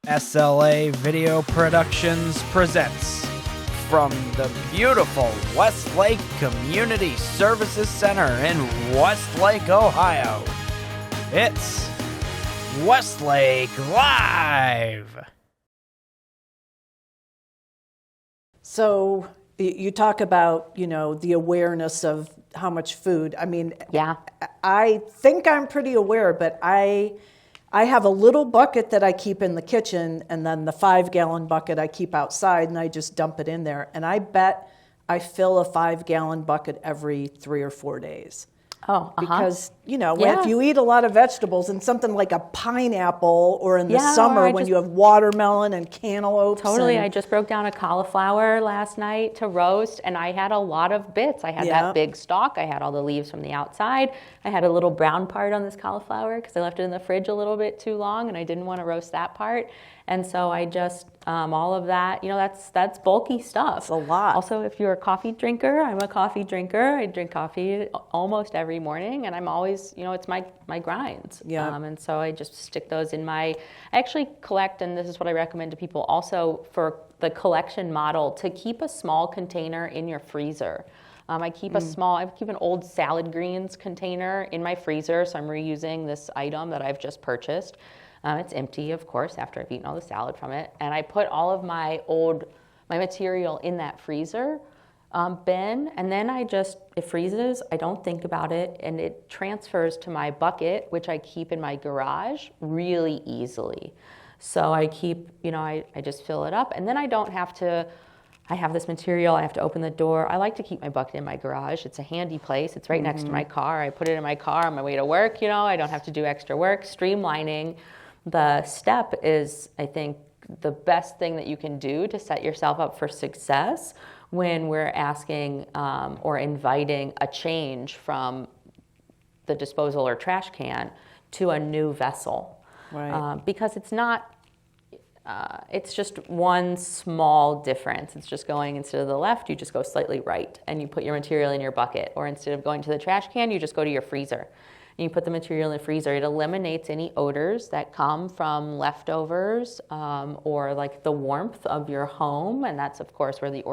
SLA Video Productions presents from the beautiful Westlake Community Services Center in Westlake, Ohio. It's Westlake Live! So you talk about, the awareness of how much food. I mean, yeah. I think I'm pretty aware, but I have a little bucket that I keep in the kitchen, and then the 5-gallon bucket I keep outside, and I just dump it in there. And I bet I fill a 5-gallon bucket every 3 or 4 days. Oh, Because, if you eat a lot of vegetables and something like a pineapple, or in the summer when you have watermelon and cantaloupes. Totally. I just broke down a cauliflower last night to roast, and I had a lot of bits. I had that big stalk. I had all the leaves from the outside. I had a little brown part on this cauliflower because I left it in the fridge a little bit too long, and I didn't want to roast that part. And so I just, all of that, that's bulky stuff. It's a lot. Also, if you're a coffee drinker, I'm a coffee drinker. I drink coffee almost every morning, and I'm always, it's my grinds. Yeah. And so I just stick those in I actually collect, and this is what I recommend to people also for the collection model, to keep a small container in your freezer. I keep I keep an old salad greens container in my freezer, so I'm reusing this item that I've just purchased. It's empty, of course, after I've eaten all the salad from it. And I put all of my material in that freezer bin, and then it freezes, I don't think about it, and it transfers to my bucket, which I keep in my garage really easily. So I keep, I just fill it up, and then I don't have to, I have this material, I have to open the door. I like to keep my bucket in my garage. It's a handy place. It's right next to my car. I put it in my car on my way to work, I don't have to do extra work. Streamlining the step is, I think, the best thing that you can do to set yourself up for success when we're asking or inviting a change from the disposal or trash can to a new vessel. Right. Because it's not, it's just one small difference. It's just going, instead of the left, you just go slightly right, and you put your material in your bucket. Or instead of going to the trash can, you just go to your freezer. And you put the material in the freezer. It eliminates any odors that come from leftovers or like the warmth of your home. And that's, of course, where the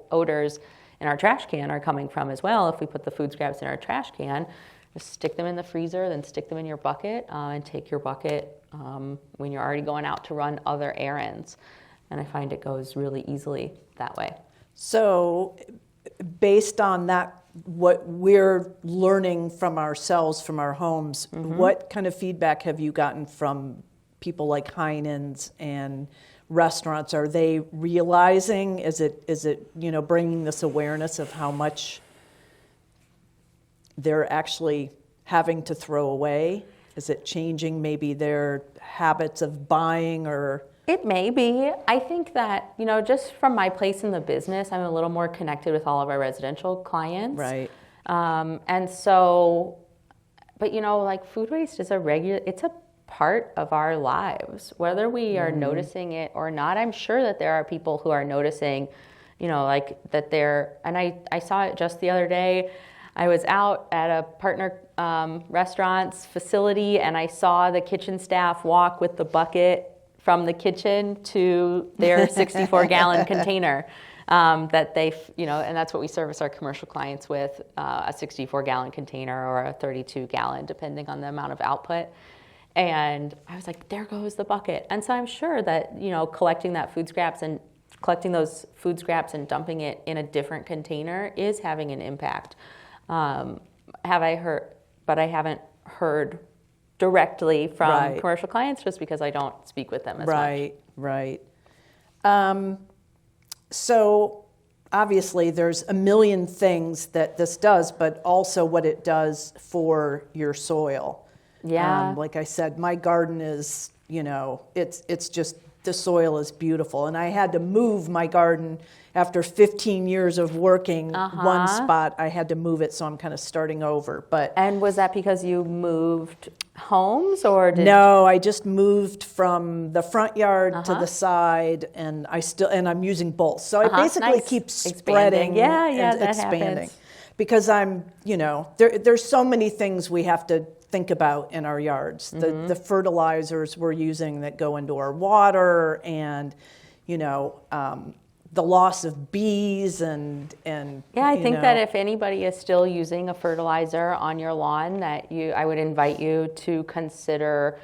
odors in our trash can are coming from as well. If we put the food scraps in our trash can, just stick them in the freezer, then stick them in your bucket, and take your bucket when you're already going out to run other errands. And I find it goes really easily that way. So based on that, what we're learning from ourselves, from our homes, what kind of feedback have you gotten from people like Heinen's and restaurants? Are they realizing, is it bringing this awareness of how much they're actually having to throw away? Is it changing maybe their habits of buying? Or it may be. I think that, just from my place in the business, I'm a little more connected with all of our residential clients. Right. And so, but like food waste is it's a part of our lives, whether we are noticing it or not. I'm sure that there are people who are noticing, like that and I saw it just the other day. I was out at a partner restaurant's facility, and I saw the kitchen staff walk with the bucket from the kitchen to their 64-gallon container that they, and that's what we service our commercial clients with, a 64-gallon container or a 32-gallon, depending on the amount of output. And I was like, there goes the bucket. And so I'm sure that, collecting those food scraps and dumping it in a different container is having an impact. But I haven't heard directly from commercial clients, just because I don't speak with them as much. Right. So obviously there's a million things that this does, but also what it does for your soil. Yeah. Like I said, my garden is, it's just, the soil is beautiful. And I had to move my garden after 15 years of working one spot. I had to move it, so I'm kind of starting over. And was that because you moved homes, or No, I just moved from the front yard to the side, and I'm using both. So I basically keep spreading and expanding. happens. because there's so many things we have to think about in our yards. The fertilizers we're using that go into our water, and the loss of bees and I think that if anybody is still using a fertilizer on your lawn, I would invite you to consider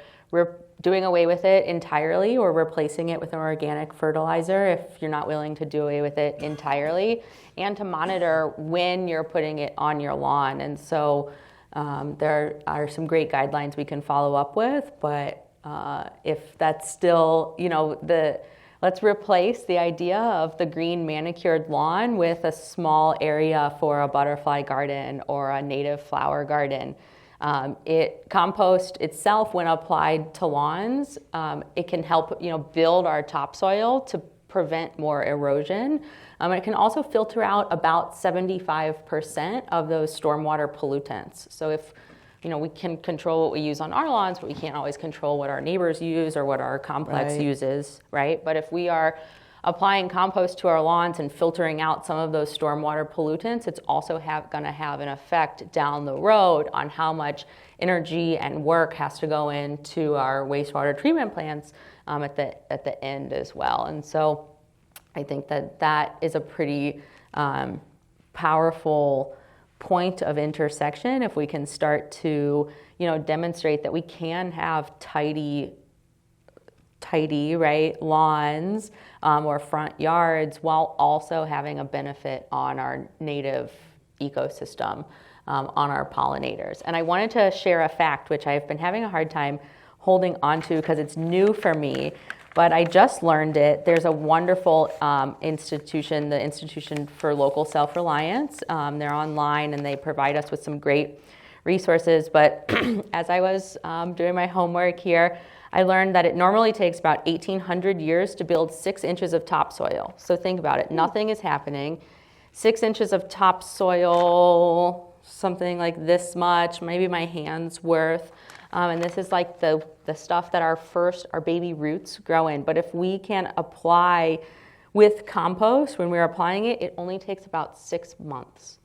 doing away with it entirely or replacing it with an organic fertilizer if you're not willing to do away with it entirely, and to monitor when you're putting it on your lawn. And so there are some great guidelines we can follow up with, but if that's still, let's replace the idea of the green manicured lawn with a small area for a butterfly garden or a native flower garden. Compost itself, when applied to lawns, it can help build our topsoil to prevent more erosion. It can also filter out about 75% of those stormwater pollutants. So if we can control what we use on our lawns, but we can't always control what our neighbors use or what our complex uses, right? But if we are applying compost to our lawns and filtering out some of those stormwater pollutants, it's also going to have an effect down the road on how much energy and work has to go into our wastewater treatment plants at the end as well. And so I think that is a pretty powerful point of intersection if we can start to demonstrate that we can have tidy right lawns or front yards while also having a benefit on our native ecosystem, on our pollinators. And I wanted to share a fact which I've been having a hard time holding on to because it's new for me, but I just learned it. There's a wonderful institution, the Institution for Local Self-Reliance. They're online and they provide us with some great resources. But as I was doing my homework here, I learned that it normally takes about 1,800 years to build 6 inches of topsoil. So think about it. Nothing is happening. 6 inches of topsoil, something like this much, maybe my hand's worth. And this is like the stuff that our baby roots grow in. But if we can apply with compost, when we're applying it, it only takes about 6 months.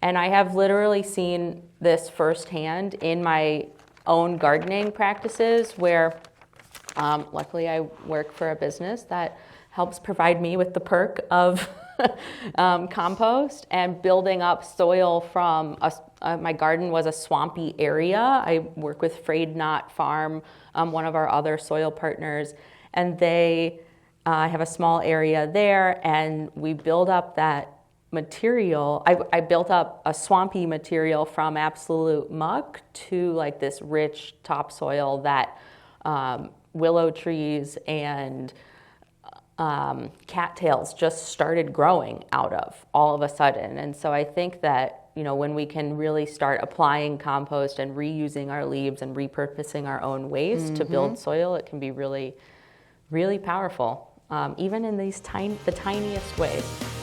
And I have literally seen this firsthand in my own gardening practices where luckily I work for a business that helps provide me with the perk of compost and building up soil from my garden was a swampy area. I work with Frayed Knot Farm, one of our other soil partners, and they have a small area there, and we build up that material. I built up a swampy material from absolute muck to like this rich topsoil that willow trees and cattails just started growing out of all of a sudden. And so I think that when we can really start applying compost and reusing our leaves and repurposing our own waste to build soil, it can be really, really powerful, even in the tiniest ways.